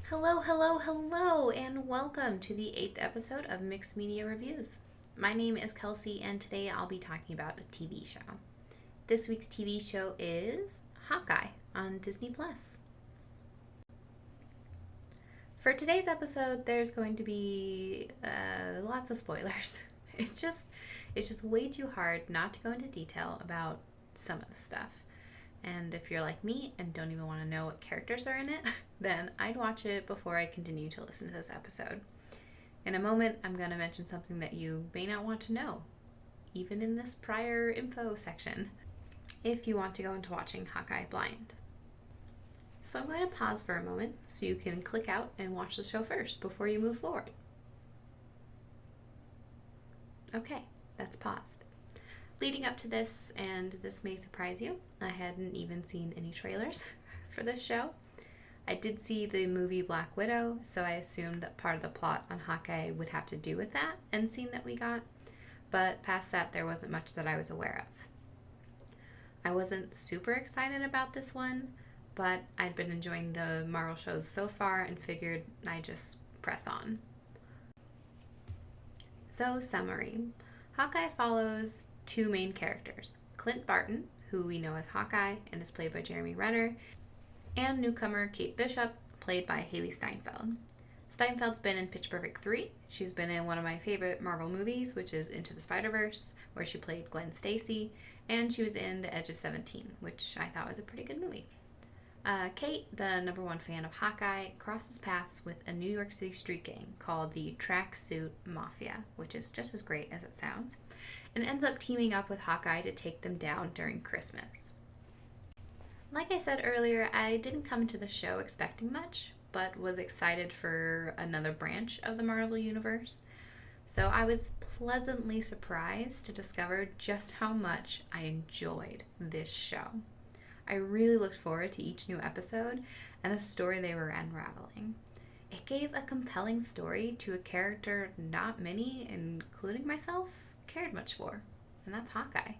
Hello, hello, hello, and welcome to the 8th episode of Mixed Media Reviews. My name is Kelsey, and today I'll be talking about a TV show. This week's TV show is Hawkeye on Disney Plus. For today's episode, there's going to be lots of spoilers. It's just way too hard not to go into detail about some of the stuff. And if you're like me and don't even want to know what characters are in it, then I'd watch it before I continue to listen to this episode. In a moment, I'm going to mention something that you may not want to know, even in this prior info section, if you want to go into watching Hawkeye blind. So I'm going to pause for a moment so you can click out and watch the show first before you move forward. Okay, that's paused. Leading up to this, and this may surprise you, I hadn't even seen any trailers for this show. I did see the movie Black Widow, so I assumed that part of the plot on Hawkeye would have to do with that end scene that we got, but past that there wasn't much that I was aware of. I wasn't super excited about this one, but I'd been enjoying the Marvel shows so far and figured I'd just press on. So, summary. Hawkeye follows two main characters, Clint Barton, who we know as Hawkeye and is played by Jeremy Renner, and newcomer Kate Bishop, played by Hailee Steinfeld. Steinfeld's been in Pitch Perfect 3. She's been in one of my favorite Marvel movies, which is Into the Spider-Verse, where she played Gwen Stacy, and she was in The Edge of 17, which I thought was a pretty good movie. Kate, the number one fan of Hawkeye, crosses paths with a New York City street gang called the Tracksuit Mafia, which is just as great as it sounds, and ends up teaming up with Hawkeye to take them down during Christmas. Like I said earlier, I didn't come into the show expecting much, but was excited for another branch of the Marvel Universe. So I was pleasantly surprised to discover just how much I enjoyed this show. I really looked forward to each new episode and the story they were unraveling. It gave a compelling story to a character not many, including myself, cared much for, and that's Hawkeye.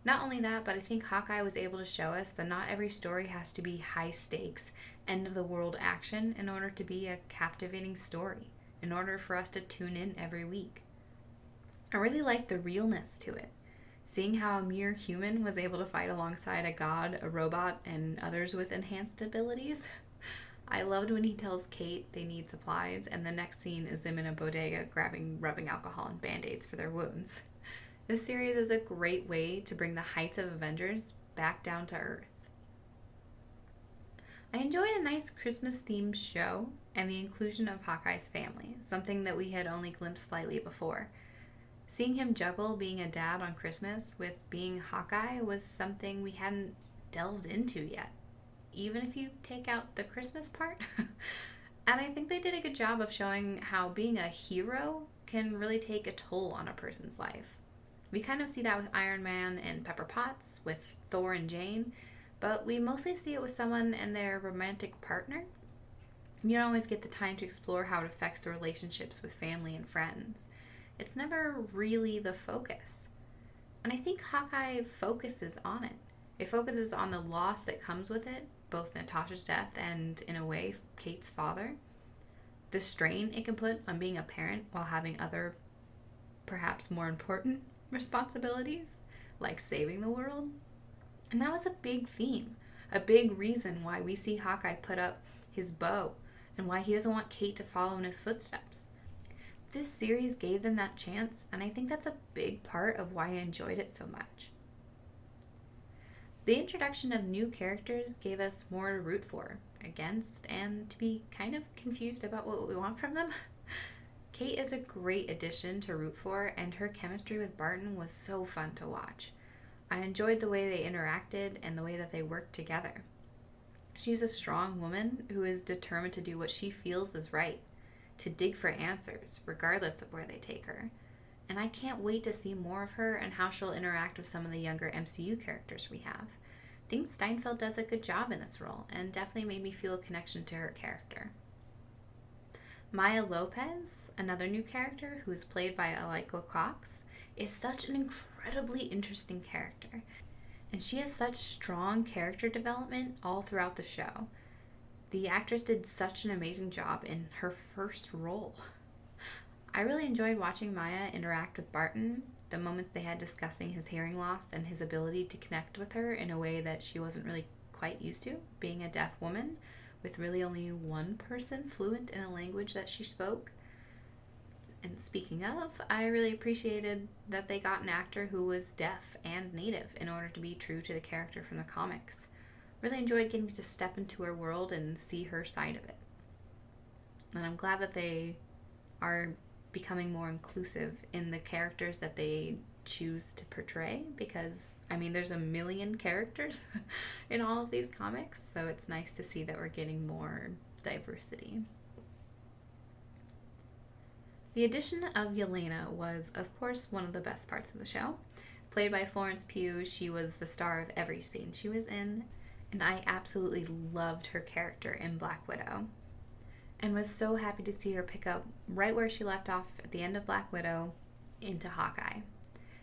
Not only that, but I think Hawkeye was able to show us that not every story has to be high stakes, end of the world action in order to be a captivating story, in order for us to tune in every week. I really liked the realness to it. Seeing how a mere human was able to fight alongside a god, a robot, and others with enhanced abilities. I loved when he tells Kate they need supplies, and the next scene is them in a bodega rubbing alcohol and band-aids for their wounds. This series is a great way to bring the heights of Avengers back down to earth. I enjoyed a nice Christmas-themed show and the inclusion of Hawkeye's family, something that we had only glimpsed slightly before. Seeing him juggle being a dad on Christmas with being Hawkeye was something we hadn't delved into yet, even if you take out the Christmas part. And I think they did a good job of showing how being a hero can really take a toll on a person's life. We kind of see that with Iron Man and Pepper Potts, with Thor and Jane, but we mostly see it with someone and their romantic partner. You don't always get the time to explore how it affects the relationships with family and friends. It's never really the focus. And I think Hawkeye focuses on it. It focuses on the loss that comes with it, both Natasha's death and, in a way, Kate's father. The strain it can put on being a parent while having other, perhaps more important, responsibilities, like saving the world. And that was a big theme, a big reason why we see Hawkeye put up his bow and why he doesn't want Kate to follow in his footsteps. This series gave them that chance, and I think that's a big part of why I enjoyed it so much. The introduction of new characters gave us more to root for, against, and to be kind of confused about what we want from them. Kate is a great addition to root for, and her chemistry with Barton was so fun to watch. I enjoyed the way they interacted and the way that they worked together. She's a strong woman who is determined to do what she feels is right, to dig for answers, regardless of where they take her. And I can't wait to see more of her and how she'll interact with some of the younger MCU characters we have. I think Steinfeld does a good job in this role, and definitely made me feel a connection to her character. Maya Lopez, another new character who is played by Aliko Cox, is such an incredibly interesting character. And she has such strong character development all throughout the show. The actress did such an amazing job in her first role. I really enjoyed watching Maya interact with Barton, the moments they had discussing his hearing loss and his ability to connect with her in a way that she wasn't really quite used to, being a deaf woman with really only one person fluent in a language that she spoke. And speaking of, I really appreciated that they got an actor who was deaf and native in order to be true to the character from the comics. Really enjoyed getting to step into her world and see her side of it. And I'm glad that they are becoming more inclusive in the characters that they choose to portray, because I mean there's a million characters in all of these comics, so it's nice to see that we're getting more diversity. The addition of Yelena was, of course, one of the best parts of the show. Played by Florence Pugh, she was the star of every scene she was in, and I absolutely loved her character in Black Widow, and was so happy to see her pick up right where she left off at the end of Black Widow into Hawkeye.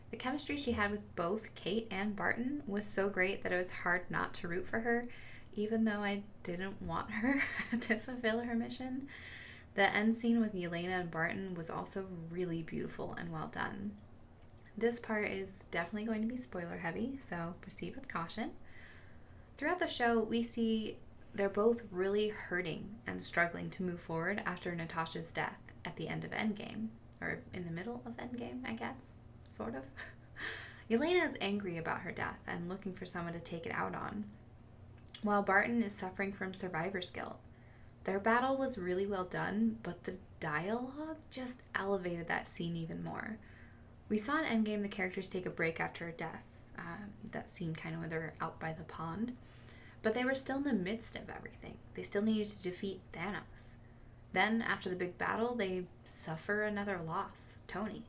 The chemistry she had with both Kate and Barton was so great that it was hard not to root for her, even though I didn't want her to fulfill her mission. The end scene with Yelena and Barton was also really beautiful and well done. This part is definitely going to be spoiler heavy, so proceed with caution. Throughout the show, we see they're both really hurting and struggling to move forward after Natasha's death at the end of Endgame. Or in the middle of Endgame, I guess. Sort of. Yelena is angry about her death and looking for someone to take it out on, while Barton is suffering from survivor's guilt. Their battle was really well done, but the dialogue just elevated that scene even more. We saw in Endgame the characters take a break after her death. That scene kind of where they're out by the pond. But they were still in the midst of everything. They still needed to defeat Thanos. Then, after the big battle, they suffer another loss, Tony.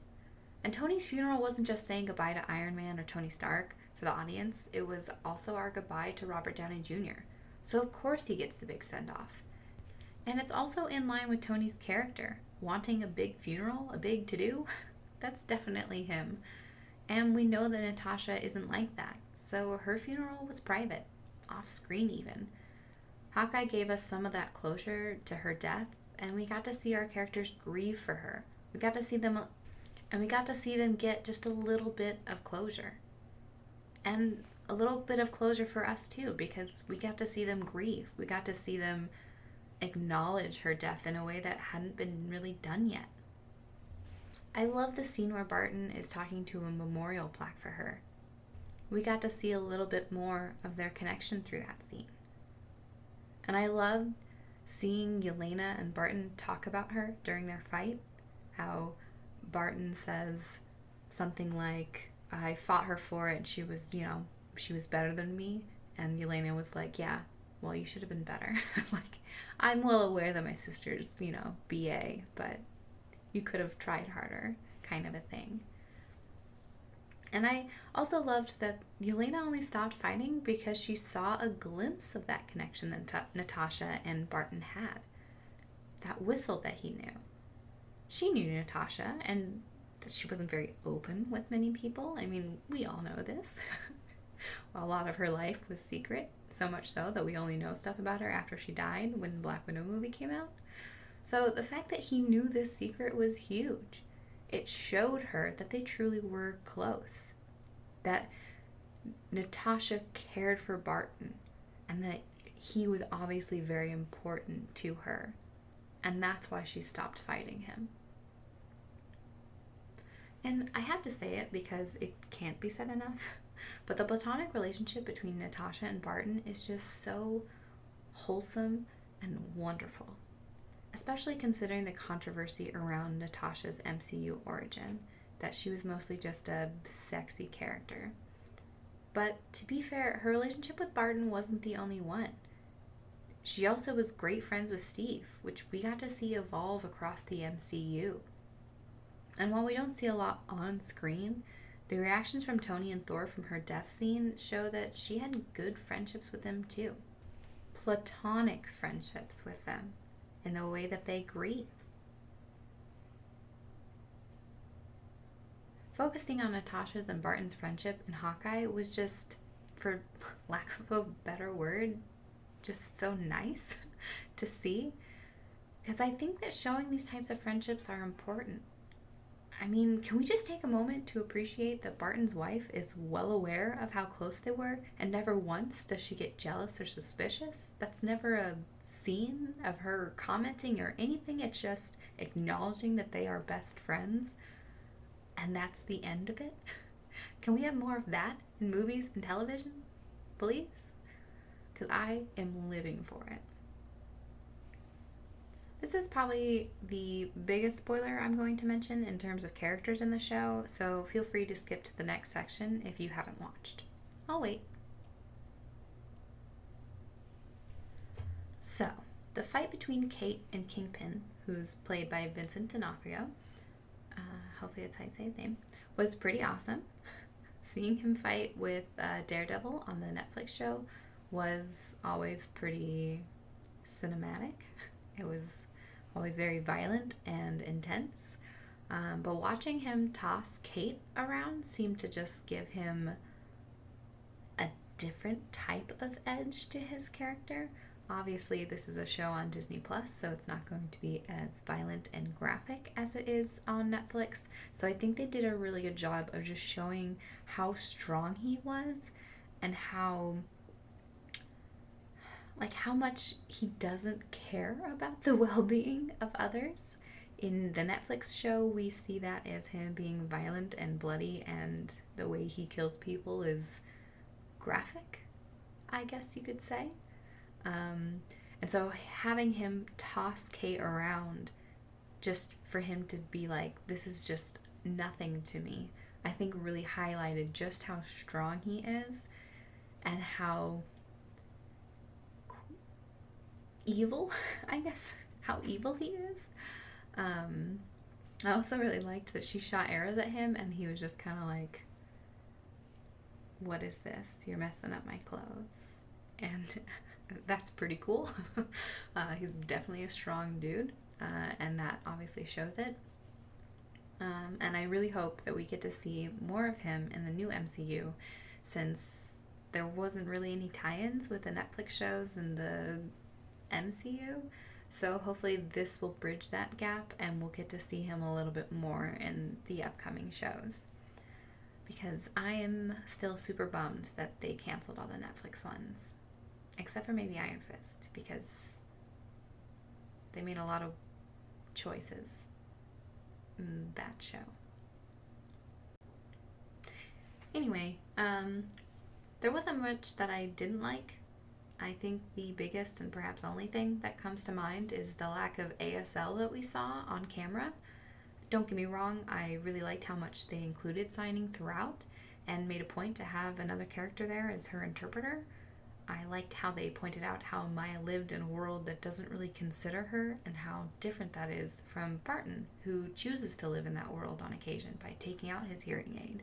And Tony's funeral wasn't just saying goodbye to Iron Man or Tony Stark for the audience. It was also our goodbye to Robert Downey Jr. So of course he gets the big send-off. And it's also in line with Tony's character. Wanting a big funeral, a big to-do, that's definitely him. And we know that Natasha isn't like that. So her funeral was private. Off screen even. Hawkeye gave us some of that closure to her death, and we got to see our characters grieve for her. We got to see them get just a little bit of closure. And a little bit of closure for us too, because we got to see them grieve. We got to see them acknowledge her death in a way that hadn't been really done yet. I love the scene where Barton is talking to a memorial plaque for her. We got to see a little bit more of their connection through that scene. And I loved seeing Yelena and Barton talk about her during their fight. How Barton says something like, I fought her for it, she was better than me. And Yelena was like, yeah, well, you should have been better. Like, I'm well aware that my sister's, BA, but you could have tried harder, kind of a thing. And I also loved that Yelena only stopped fighting because she saw a glimpse of that connection that Natasha and Barton had. That whistle that he knew. She knew Natasha, and that she wasn't very open with many people. I mean, we all know this. A lot of her life was secret, so much so that we only know stuff about her after she died when the Black Widow movie came out. So the fact that he knew this secret was huge. It showed her that they truly were close, that Natasha cared for Barton, and that he was obviously very important to her, and that's why she stopped fighting him. And I have to say it because it can't be said enough, but the platonic relationship between Natasha and Barton is just so wholesome and wonderful. Especially considering the controversy around Natasha's MCU origin, that she was mostly just a sexy character. But to be fair, her relationship with Barton wasn't the only one. She also was great friends with Steve, which we got to see evolve across the MCU. And while we don't see a lot on screen, the reactions from Tony and Thor from her death scene show that she had good friendships with them too. Platonic friendships with them. In the way that they grieve. Focusing on Natasha's and Barton's friendship in Hawkeye was just, for lack of a better word, just so nice to see, because I think that showing these types of friendships are important. I mean, can we just take a moment to appreciate that Barton's wife is well aware of how close they were, and never once does she get jealous or suspicious? That's never a scene of her commenting or anything. It's just acknowledging that they are best friends, and that's the end of it. Can we have more of that in movies and television, please? Because I am living for it. This is probably the biggest spoiler I'm going to mention in terms of characters in the show, so feel free to skip to the next section if you haven't watched. I'll wait. So, the fight between Kate and Kingpin, who's played by Vincent D'Onofrio, hopefully that's how you say his name, was pretty awesome. Seeing him fight with Daredevil on the Netflix show was always pretty cinematic. It was always very violent and intense. But watching him toss Kate around seemed to just give him a different type of edge to his character. Obviously, this is a show on Disney Plus, so it's not going to be as violent and graphic as it is on Netflix. So I think they did a really good job of just showing how strong he was and how much he doesn't care about the well-being of others. In the Netflix show, we see that as him being violent and bloody, and the way he kills people is graphic, I guess you could say. And so having him toss Kate around just for him to be like, this is just nothing to me, I think really highlighted just how strong he is and how evil, I guess, how evil he is. I also really liked that she shot arrows at him and he was just kind of like, what is this? You're messing up my clothes. And that's pretty cool. He's definitely a strong dude, and that obviously shows it. And I really hope that we get to see more of him in the new MCU, since there wasn't really any tie-ins with the Netflix shows and the MCU. So hopefully this will bridge that gap and we'll get to see him a little bit more in the upcoming shows. Because I am still super bummed that they canceled all the Netflix ones. Except for maybe Iron Fist, because they made a lot of choices in that show. Anyway, there wasn't much that I didn't like. I think the biggest and perhaps only thing that comes to mind is the lack of ASL that we saw on camera. Don't get me wrong, I really liked how much they included signing throughout and made a point to have another character there as her interpreter. I liked how they pointed out how Maya lived in a world that doesn't really consider her, and how different that is from Barton, who chooses to live in that world on occasion by taking out his hearing aid.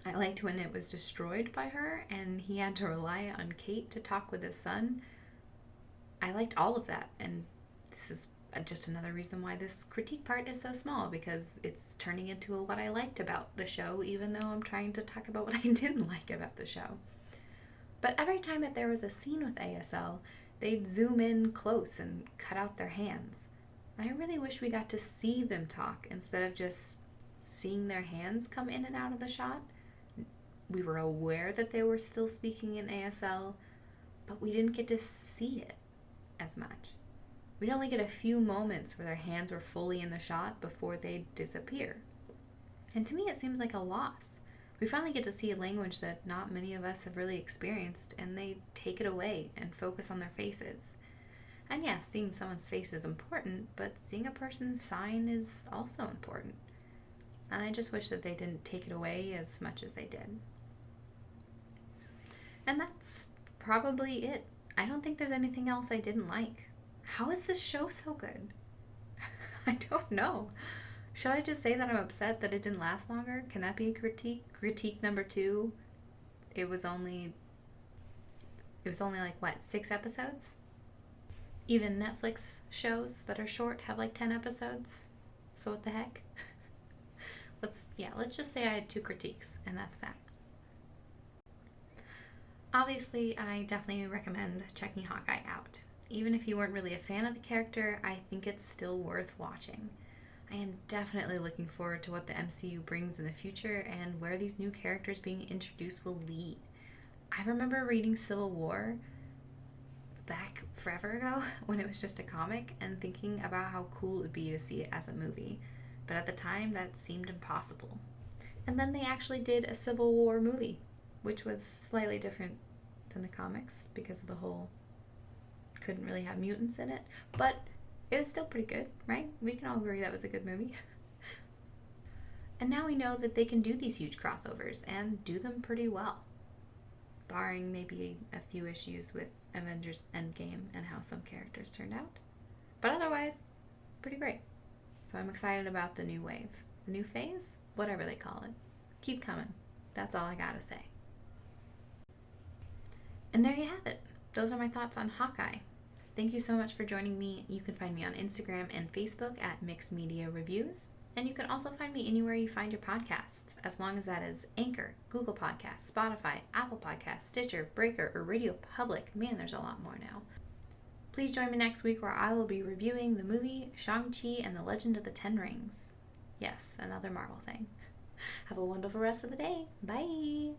I liked when it was destroyed by her and he had to rely on Kate to talk with his son. I liked all of that, and this is just another reason why this critique part is so small, because it's turning into a what I liked about the show, even though I'm trying to talk about what I didn't like about the show. But every time that there was a scene with ASL, they'd zoom in close and cut out their hands. And I really wish we got to see them talk instead of just seeing their hands come in and out of the shot. We were aware that they were still speaking in ASL, but we didn't get to see it as much. We'd only get a few moments where their hands were fully in the shot before they'd disappear. And to me, it seems like a loss. We finally get to see a language that not many of us have really experienced, and they take it away and focus on their faces. And yes, seeing someone's face is important, but seeing a person's sign is also important. And I just wish that they didn't take it away as much as they did. And that's probably it. I don't think there's anything else I didn't like. How is this show so good? I don't know. Should I just say that I'm upset that it didn't last longer? Can that be a critique? Critique number 2. It was only like, what, 6 episodes? Even Netflix shows that are short have like 10 episodes. So what the heck? Let's just say I had 2 critiques, and that's that. Obviously, I definitely recommend checking Hawkeye out. Even if you weren't really a fan of the character, I think it's still worth watching. I am definitely looking forward to what the MCU brings in the future and where these new characters being introduced will lead. I remember reading Civil War back forever ago when it was just a comic and thinking about how cool it would be to see it as a movie. But at the time, that seemed impossible. And then they actually did a Civil War movie, which was slightly different than the comics because of the whole couldn't really have mutants in it. But it was still pretty good, right? We can all agree that was a good movie. And now we know that they can do these huge crossovers and do them pretty well, barring maybe a few issues with Avengers Endgame and how some characters turned out. But otherwise, pretty great. So I'm excited about the new wave, the new phase, whatever they call it. Keep coming. That's all I gotta say. And there you have it. Those are my thoughts on Hawkeye. Thank you so much for joining me. You can find me on Instagram and Facebook at Mixed Media Reviews. And you can also find me anywhere you find your podcasts, as long as that is Anchor, Google Podcasts, Spotify, Apple Podcasts, Stitcher, Breaker, or Radio Public. Man, there's a lot more now. Please join me next week where I will be reviewing the movie Shang-Chi and the Legend of the Ten Rings. Yes, another Marvel thing. Have a wonderful rest of the day. Bye!